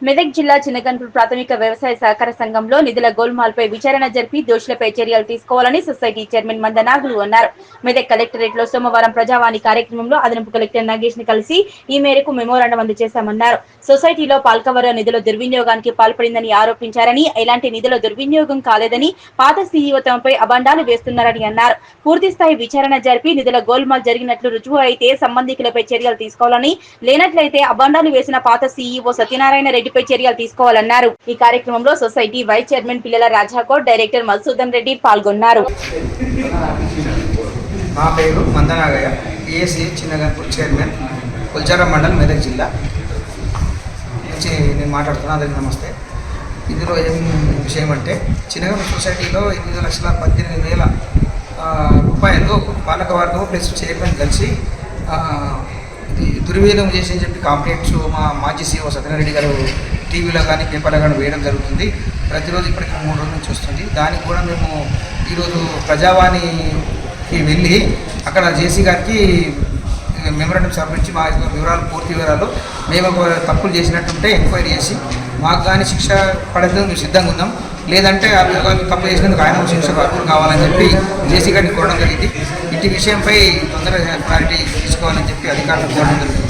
మెదక్ జిల్లా చిన్నగన్పూర్ ప్రాథమిక వ్యవసాయ సహకార సంఘంలో నిధుల గోల్మాల్పై విచారణ జరిపి దోషులపై చర్యలు తీసుకోవాలని సొసైటీ చైర్మన్ మందనాగులు అన్నారు. మెదక్ కలెక్టరేట్ లో సోమవారం ప్రజావాణి కార్యక్రమంలో అదనపు కలెక్టర్ నాగేష్ ని కలిసి ఈ మేరకు మెమోరాండం అందజేశామన్నారు. సొసైటీలో పాల్కవర్ నిధుల దుర్వినియోగానికి పాల్పడిందని ఆరోపించారని, ఎలాంటి నిధుల దుర్వినియోగం కాలేదని, పాత సీఈఓ తమపై అబండాలు వేస్తున్నారని అన్నారు. పూర్తిస్థాయి విచారణ జరిపి నిధుల గోల్మాల్ జరిగినట్లు రుజువు అయితే సంబంధికులపై చర్యలు తీసుకోవాలని, లేనట్లయితే అబండాలు వేసిన పాత సీఈఓ సత్యనారాయణ రెడ్డిపై చర్యలు తీసుకోవాలన్నారు. ఈ కార్యక్రమంలో సొసైటీ వైస్ చైర్మన్ పిల్లల రాజాకోట్, డైరెక్టర్ మధుసూదన్ రెడ్డి పాల్గొన్నారు. నా పేరు మందనాగయ్య, ఏఎస్ఏ చిన్నగన్పూర్ చైర్మన్, కొల్చారం మండల్, మెదక్ జిల్లా నుంచి నేను మాట్లాడుతున్నాను. అందరికీ నమస్తే. ఇందులో ఏం విషయం అంటే, చిన్నగన్పూర్ సొసైటీలో 8,18,000 రూపాయలు పాలకవర్గం ప్లస్ చైర్మన్ కలిసి దుర్వినియోగం చేసి అని చెప్పి కంప్లైంట్స్ మా మాజీ సీఓ సత్యనారాయణ రెడ్డి గారు టీవీలో కానీ పేపర్లో కానీ వేయడం జరుగుతుంది. ప్రతిరోజు ఇప్పటికి 3 రోజుల నుంచి వస్తుంది. దానికి కూడా మేము ఈరోజు ప్రజావాణికి వెళ్ళి అక్కడ జేసీ గారికి మెమోరాండం సమర్పించి మా వివరాలు, పూర్తి వివరాలు, మేము తప్పులు చేసినట్టుంటే ఎంక్వైరీ చేసి మాకు కానీ శిక్ష పడేందుకు మేము సిద్ధంగా ఉన్నాం. లేదంటే ఆ తప్పు చేసినందుకు ఆయన శిక్షకు అర్హులు కావాలని చెప్పి జేసీ గారిని కోరడం జరిగింది. ఇంటి విషయంపై తొందరగా క్లారిటీ తీసుకోవాలని చెప్పి అధికారులకు కోరడం జరుగుతుంది.